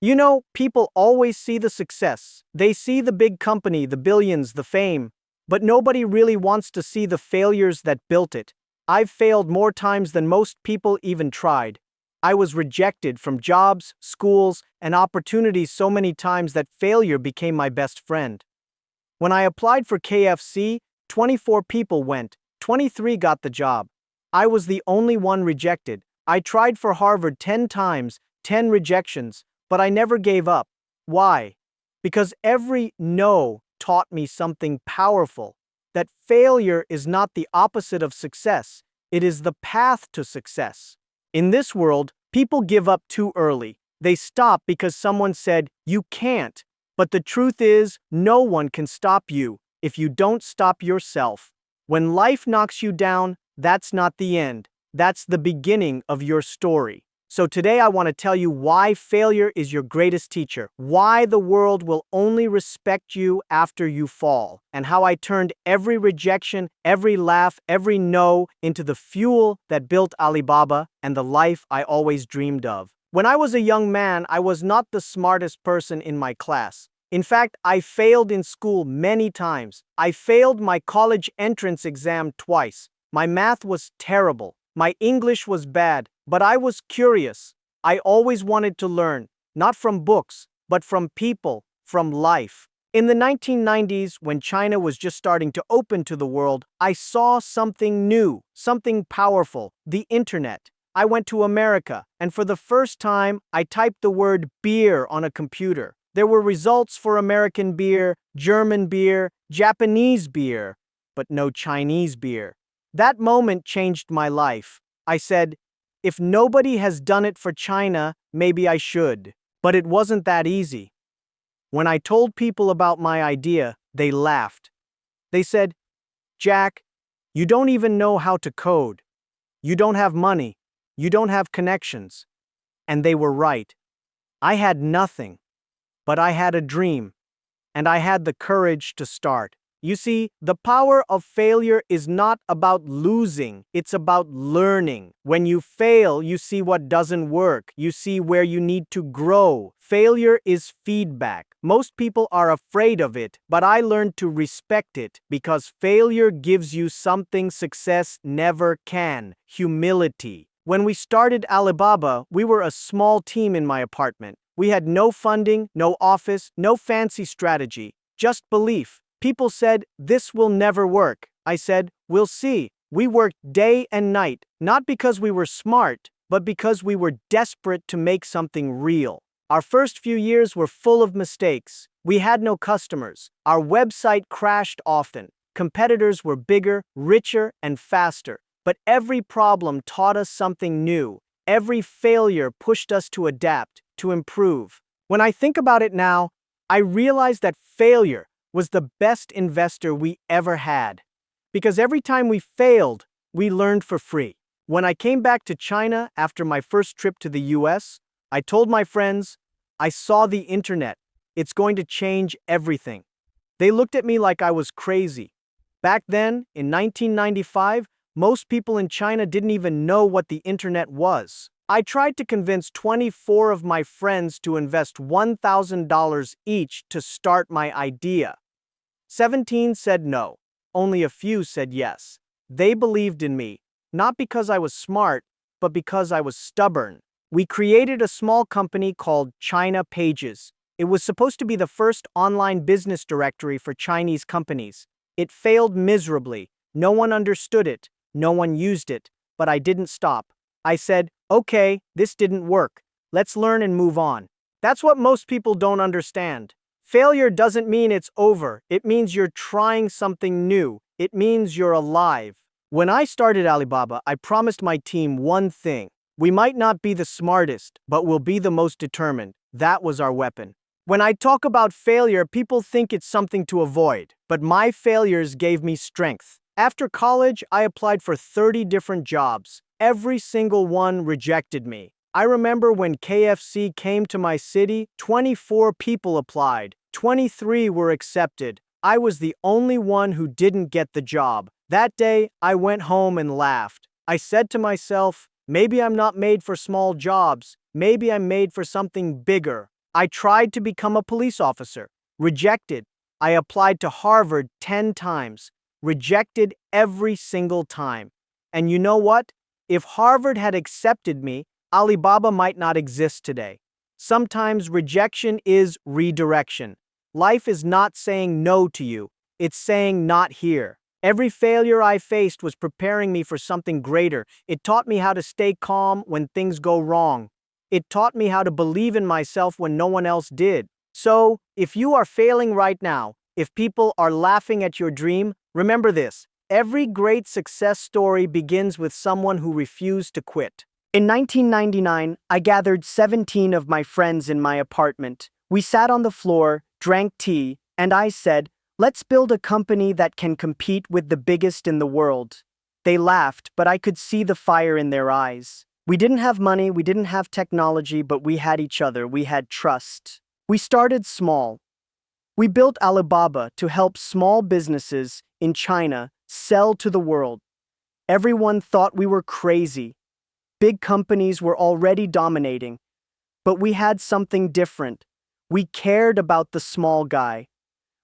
You know, people always see the success. They see the big company, the billions, the fame, but nobody really wants to see the failures that built it. I've failed more times than most people even tried. I was rejected from jobs, schools, and opportunities so many times that failure became my best friend. When I applied for KFC, 24 people went, 23 got the job. I was the only one rejected. I tried for Harvard 10 times, 10 rejections, but I never gave up. Why? Because every no taught me something powerful. That failure is not the opposite of success, it is the path to success. In this world, people give up too early. They stop because someone said, "You can't." But the truth is, no one can stop you if you don't stop yourself. When life knocks you down, that's not the end. That's the beginning of your story. So today I want to tell you why failure is your greatest teacher, why the world will only respect you after you fall, and how I turned every rejection, every laugh, every no into the fuel that built Alibaba and the life I always dreamed of. When I was a young man, I was not the smartest person in my class. In fact, I failed in school many times. I failed my college entrance exam twice. My math was terrible. My English was bad, but I was curious. I always wanted to learn, not from books, but from people, from life. In the 1990s, when China was just starting to open to the world, I saw something new, something powerful, the internet. I went to America, and for the first time, I typed the word beer on a computer. There were results for American beer, German beer, Japanese beer, but no Chinese beer. That moment changed my life. I said, if nobody has done it for China, maybe I should. But it wasn't that easy. When I told people about my idea, they laughed. They said, "Jack, you don't even know how to code. You don't have money. You don't have connections." And they were right. I had nothing, but I had a dream, and I had the courage to start. You see, the power of failure is not about losing, it's about learning. When you fail, you see what doesn't work. You see where you need to grow. Failure is feedback. Most people are afraid of it, but I learned to respect it because failure gives you something success never can: humility. When we started Alibaba, we were a small team in my apartment. We had no funding, no office, no fancy strategy, just belief. People said, "This will never work." I said, "We'll see." We worked day and night, not because we were smart, but because we were desperate to make something real. Our first few years were full of mistakes. We had no customers. Our website crashed often. Competitors were bigger, richer, and faster. But every problem taught us something new. Every failure pushed us to adapt, to improve. When I think about it now, I realize that failure was the best investor we ever had. Because every time we failed, we learned for free. When I came back to China after my first trip to the US, I told my friends, "I saw the internet. It's going to change everything." They looked at me like I was crazy. Back then, in 1995, most people in China didn't even know what the internet was. I tried to convince 24 of my friends to invest $1,000 each to start my idea. 17 said no. Only a few said yes. They believed in me, not because I was smart, but because I was stubborn. We created a small company called China Pages. It was supposed to be the first online business directory for Chinese companies. It failed miserably. No one understood it. No one used it. But I didn't stop. I said, "Okay, this didn't work. Let's learn and move on." That's what most people don't understand. Failure doesn't mean it's over. It means you're trying something new. It means you're alive. When I started Alibaba, I promised my team one thing. We might not be the smartest, but we'll be the most determined. That was our weapon. When I talk about failure, people think it's something to avoid. But my failures gave me strength. After college, I applied for 30 different jobs. Every single one rejected me. I remember when KFC came to my city, 24 people applied. 23 were accepted. I was the only one who didn't get the job. That day, I went home and laughed. I said to myself, maybe I'm not made for small jobs. Maybe I'm made for something bigger. I tried to become a police officer. Rejected. I applied to Harvard 10 times. Rejected every single time. And you know what? If Harvard had accepted me, Alibaba might not exist today. Sometimes rejection is redirection. Life is not saying no to you, it's saying not here. Every failure I faced was preparing me for something greater. It taught me how to stay calm when things go wrong. It taught me how to believe in myself when no one else did. So, if you are failing right now, if people are laughing at your dream, remember this. Every great success story begins with someone who refused to quit. In 1999, I gathered 17 of my friends in my apartment. We sat on the floor, drank tea, and I said, "Let's build a company that can compete with the biggest in the world." They laughed, but I could see the fire in their eyes. We didn't have money, we didn't have technology, but we had each other, we had trust. We started small. We built Alibaba to help small businesses in China sell to the world. Everyone thought we were crazy. Big companies were already dominating. But we had something different. We cared about the small guy.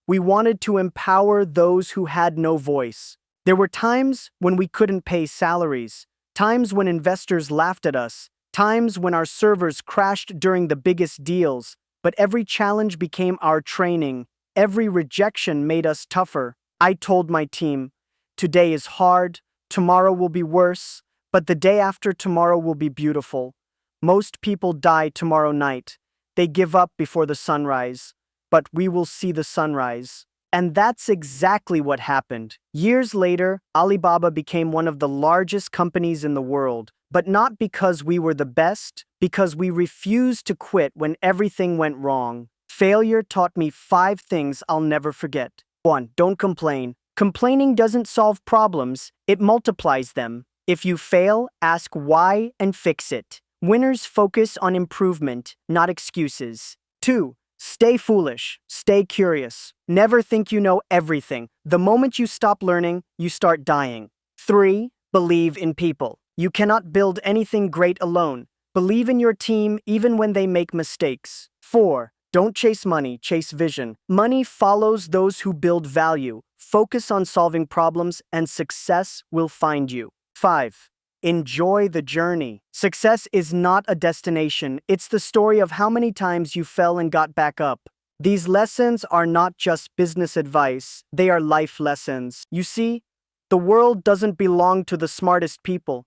We wanted to empower those who had no voice. There were times when we couldn't pay salaries, times when investors laughed at us, times when our servers crashed during the biggest deals, but every challenge became our training. Every rejection made us tougher. I told my team, "Today is hard, tomorrow will be worse, but the day after tomorrow will be beautiful." Most people die tomorrow night. They give up before the sunrise, but we will see the sunrise. And that's exactly what happened. Years later, Alibaba became one of the largest companies in the world, but not because we were the best, because we refused to quit when everything went wrong. Failure taught me 5 things I'll never forget. 1. Don't complain. Complaining doesn't solve problems, it multiplies them. If you fail, ask why and fix it. Winners focus on improvement, not excuses. 2. Stay foolish. Stay curious. Never think you know everything. The moment you stop learning, you start dying. 3. Believe in people. You cannot build anything great alone. Believe in your team even when they make mistakes. 4. Don't chase money, chase vision. Money follows those who build value. Focus on solving problems and success will find you. 5. Enjoy the journey. Success is not a destination, it's the story of how many times you fell and got back up. These lessons are not just business advice, they are life lessons. You see, the world doesn't belong to the smartest people.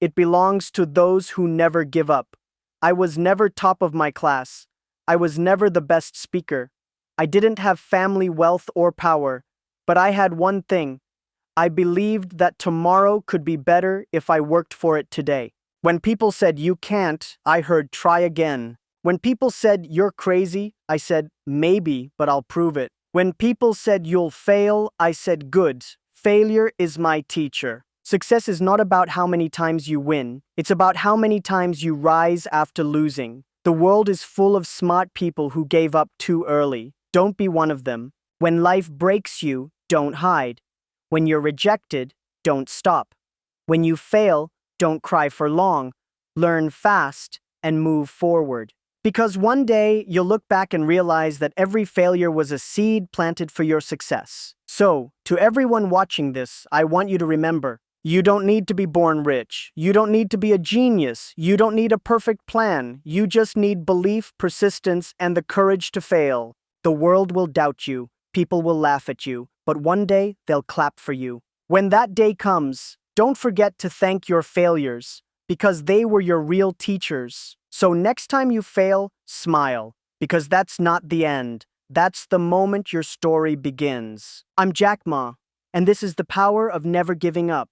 It belongs to those who never give up. I was never top of my class. I was never the best speaker. I didn't have family wealth or power, but I had one thing. I believed that tomorrow could be better if I worked for it today. When people said you can't, I heard try again. When people said you're crazy, I said maybe, but I'll prove it. When people said you'll fail, I said good. Failure is my teacher. Success is not about how many times you win. It's about how many times you rise after losing. The world is full of smart people who gave up too early. Don't be one of them. When life breaks you, don't hide. When you're rejected, don't stop. When you fail, don't cry for long. Learn fast and move forward. Because one day, you'll look back and realize that every failure was a seed planted for your success. So, to everyone watching this, I want you to remember, you don't need to be born rich. You don't need to be a genius. You don't need a perfect plan. You just need belief, persistence, and the courage to fail. The world will doubt you. People will laugh at you. But one day, they'll clap for you. When that day comes, don't forget to thank your failures, because they were your real teachers. So next time you fail, smile, because that's not the end. That's the moment your story begins. I'm Jack Ma, and this is the power of never giving up.